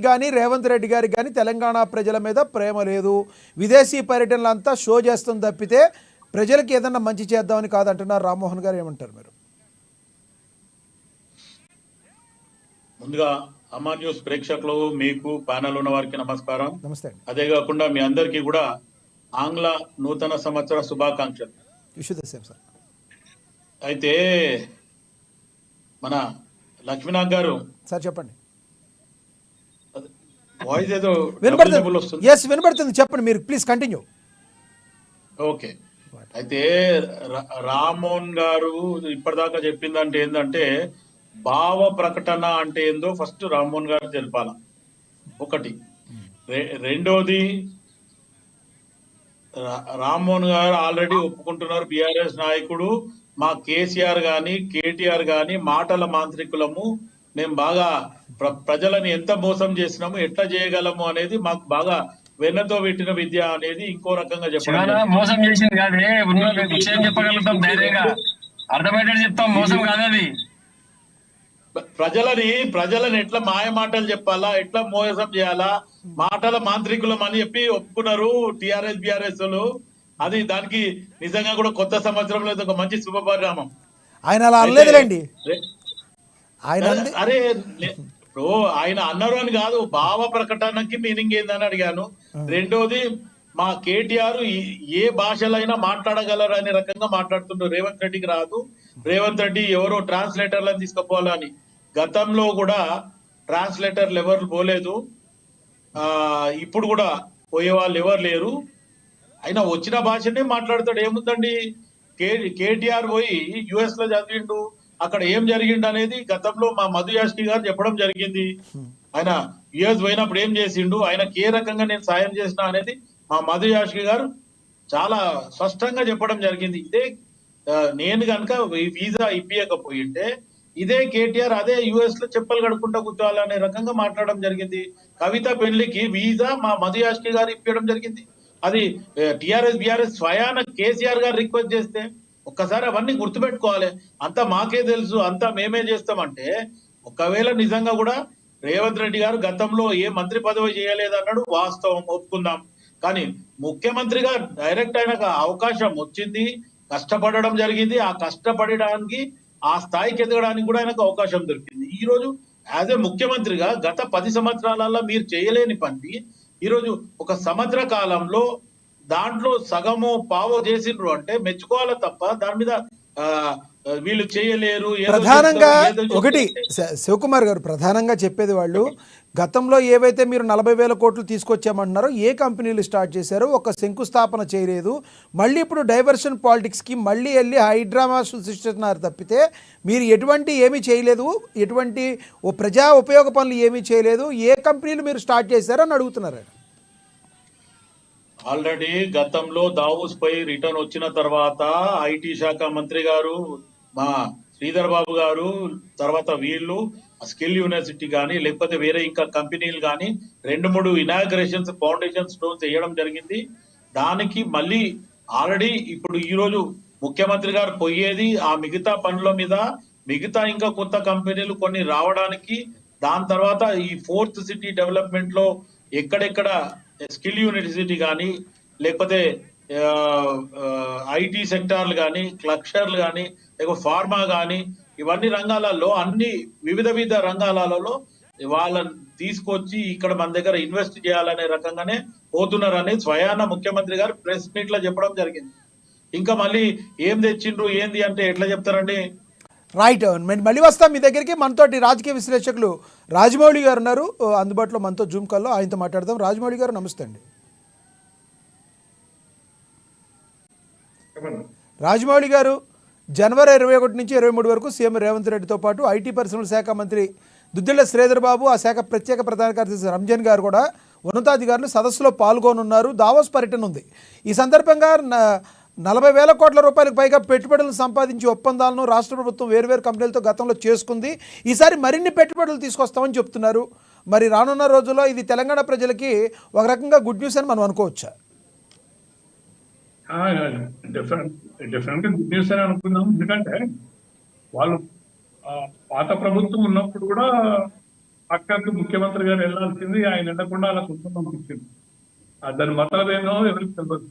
కానీ రేవంత్ రెడ్డి గారికి కానీ తెలంగాణ ప్రజల మీద ప్రేమ లేదు. విదేశీ పర్యటనలంతా షో చేస్తుంది తప్పితే ప్రజలకు ఏదన్నా మంచి చేద్దామని కాదంటున్నారు. రామ్మోహన్ గారు ఏమంటారు మీరు? ముందుగా అమా న్యూస్ ప్రేక్షకులు, మీకు ప్యానల్ ఉన్న వారికి నమస్కారం. నమస్తే. అదే కాకుండా మీ అందరికీ కూడా ఆంగ్ల నూతన సంవత్సర శుభాకాంక్షలు. అయితే మన లక్ష్మీనాథ్ గారు సార్ చెప్పండి. వాయిస్ ఏదో వినబడుతుంది, చెప్పండి మీరు, ప్లీజ్ కంటిన్యూ. ఓకే. అయితే రామ్మోహన్ గారు ఇప్పటిదాకా చెప్పిందంటే ఏంటంటే భావ ప్రకటన అంటే ఏందో ఫస్ట్ రామ్మోహన్ గారు తెలిపాల. ఒకటి. రెండోది, రామ్మోహన్ గారు ఆల్రెడీ ఒప్పుకుంటున్నారు, బిఆర్ఎస్ నాయకుడు మా కేసీఆర్ గాని కేటీఆర్ గాని మాటల మాంత్రికులము, మేము బాగా ప్రజలను ఎంత మోసం చేసినాము, ఎట్లా చేయగలము అనేది మాకు బాగా వెన్నతో పెట్టిన విద్య అనేది ఇంకో రకంగా చెప్పడం. మోసం చేసింది కాదే, విషయం చెప్పగలుగుతాం, ధైర్యంగా అర్థమయ్యేది చెప్తాం, మోసం కాదది. ప్రజలని ఎట్లా మాయ మాటలు చెప్పాలా, ఎట్లా మోసం చేయాలా, మాటల మాంత్రికులం అని చెప్పి ఒప్పుకున్నారు టిఆర్ఎస్ బిఆర్ఎస్. అది దానికి నిజంగా కూడా కొత్త సంవత్సరంలో ఒక మంచి శుభపరిణామం. ఆయన అలా అనలేదులేండి. అరే ఇప్పుడు ఆయన అన్నారు అని కాదు, భావ ప్రకటనకి మీనింగ్ ఏందని అడిగాను. రెండోది, మా కేటీఆర్ ఏ భాషలైనా మాట్లాడగలరు అనే రకంగా మాట్లాడుతుండ్రు. రేవంత్ రెడ్డికి రాదు, రేవంత్ రెడ్డి ఎవరో ట్రాన్స్లేటర్లను తీసుకుపోవాలని. గతంలో కూడా ట్రాన్స్లేటర్లు ఎవరు పోలేదు, ఇప్పుడు కూడా పోయే వాళ్ళు ఎవరు లేరు. అయినా వచ్చిన భాషనే మాట్లాడతాడు. ఏముందండి, కేటీఆర్ పోయి యుఎస్ లో చదివిండు, అక్కడ ఏం జరిగిండు అనేది గతంలో మా మధు యాష్కి గారు చెప్పడం జరిగింది. ఆయన యుఎస్ పోయినప్పుడు ఏం చేసిండు, ఆయనకి ఏ రకంగా నేను సాయం చేసిన అనేది మా మధు యాష్కి గారు చాలా స్పష్టంగా చెప్పడం జరిగింది. ఇదే నేను కనుక వీసా ఇప్పియకపోయింటే ఇదే కేటీఆర్ అదే యుఎస్ లో చెప్పలు కడుక్కుంటా కూర్చోవాలనే రకంగా మాట్లాడడం జరిగింది. కవిత పెళ్లికి వీసా మా మధు యాష్కి గారు ఇప్పించడం జరిగింది. అది టిఆర్ఎస్ బిఆర్ఎస్ స్వయాన కేసీఆర్ గారు రిక్వెస్ట్ చేస్తే, ఒక్కసారి అవన్నీ గుర్తుపెట్టుకోవాలి. అంతా మాకే తెలుసు, అంతా మేమే చేస్తామంటే, ఒకవేళ నిజంగా కూడా రేవంత్ రెడ్డి గారు గతంలో ఏ మంత్రి పదవి చేయలేదన్నాడు, వాస్తవం, ఒప్పుకుందాం. కానీ ముఖ్యమంత్రిగా డైరెక్ట్ ఆయనకు అవకాశం వచ్చింది, కష్టపడడం జరిగింది. ఆ కష్టపడడానికి, ఆ స్థాయికి ఎదగడానికి కూడా ఆయనకు అవకాశం దొరికింది. ఈ రోజు యాజ్ ఏ ముఖ్యమంత్రిగా గత 10 సంవత్సరాలలో మీరు చేయలేని పని ఈరోజు ఒక సంవత్సర కాలంలో దాంట్లో సగమో పావో చేసిండ్రు అంటే మెచ్చుకోవాలి తప్ప దాని మీద వీళ్ళు చేయలేరు. ప్రధానంగా ఒకటి శివకుమార్ గారు ప్రధానంగా చెప్పేది, వాళ్ళు గతంలో ఏవైతే మీరు 40,000 కోట్లు తీసుకొచ్చామంటున్నారో ఏ కంపెనీలు స్టార్ట్ చేశారో ఒక శంకుస్థాపన చేయలేదు. మళ్ళీ ఇప్పుడు డైవర్షన్ పాలిటిక్స్కి మళ్ళీ వెళ్ళి హైడ్రామా సృష్టిస్తున్నారు తప్పితే మీరు ఎటువంటి ఏమీ చేయలేదు, ఎటువంటి ప్రజా ఉపయోగ పనులు ఏమీ చేయలేదు. ఏ కంపెనీలు మీరు స్టార్ట్ చేశారని అడుగుతున్నారు. ఆల్రెడీ గతంలో దావూస్ పై రిటర్న్ వచ్చిన తర్వాత ఐటీ శాఖ మంత్రి గారు మా శ్రీధర్ బాబు గారు, తర్వాత వీళ్ళు స్కిల్ యూనివర్సిటీ కానీ లేకపోతే వేరే ఇంకా కంపెనీలు కానీ 2-3 ఇనాగ్రేషన్స్, ఫౌండేషన్ స్టోన్స్ వేయడం జరిగింది. దానికి మళ్ళీ ఆల్రెడీ ఇప్పుడు ఈ రోజు ముఖ్యమంత్రి గారు పోయేది ఆ మిగతా పనుల మీద, మిగతా ఇంకా కొత్త కంపెనీలు కొన్ని రావడానికి. దాని తర్వాత ఈ 4th సిటీ డెవలప్మెంట్ లో ఎక్కడెక్కడ స్కిల్ యూనివర్సిటీ కానీ లేకపోతే ఐటీ సెక్టార్లు కానీ, క్లస్టర్లు కానీ, లేకపోతే ఫార్మా కానీ, ఇవన్నీ రంగాలలో, అన్ని వివిధ రంగాలలో వాళ్ళని తీసుకొచ్చి ఇక్కడ మన దగ్గర ఇన్వెస్ట్ చేయాలనే రకంగానే పోతున్నారు అనేది స్వయాన ముఖ్యమంత్రి గారు ప్రెస్ మీట్ లో చెప్పడం జరిగింది. ఇంకా మళ్ళీ ఏం తెచ్చిండ్రు ఏంది అంటే ఎట్లా చెప్తారండి? రైట్, మళ్ళీ వస్తాం మీ దగ్గరికి. మనతోటి రాజకీయ విశ్లేషకులు రాజమౌళి గారు ఉన్నారు అందుబాటులో, మనతో జూమ్ కాల్లో, ఆయనతో మాట్లాడదాం. రాజమౌళి గారు నమస్తే అండి. రాజమౌళి గారు, జనవరి 21 నుంచి 23 వరకు సీఎం రేవంత్ రెడ్డితో పాటు ఐటీ పరిశ్రమల శాఖ మంత్రి దుద్దిళ్ల శ్రీధర్ బాబు, ఆ శాఖ ప్రత్యేక ప్రధాన కార్యదర్శి రంజన్ గారు కూడా ఉన్నతాధికారులు సదస్సులో పాల్గొనున్నారు. దావోస్ పర్యటన ఉంది. ఈ సందర్భంగా 40,000 కోట్ల రూపాయలకు పైగా పెట్టుబడులను సంపాదించి ఒప్పందాలను రాష్ట్ర ప్రభుత్వం వేర్వేరు కంపెనీలతో గతంలో చేసుకుంది. ఈసారి మరిన్ని పెట్టుబడులు తీసుకొస్తామని చెప్తున్నారు. మరి రానున్న రోజుల్లో ఇది తెలంగాణ ప్రజలకి ఒక రకంగా గుడ్ న్యూస్ అని మనం అనుకోవచ్చా? డెఫినెట్గా గుడ్ న్యూస్ అని అనుకున్నాం. ఎందుకంటే వాళ్ళు పాత ప్రభుత్వం ఉన్నప్పుడు కూడా అక్కడికి ముఖ్యమంత్రి గారు వెళ్ళాల్సింది, ఆయన వెళ్ళకుండా అలా కుటుంబం పంపించింది. దాని మతలబ్ ఏందో ఎవరికి తెలియదు.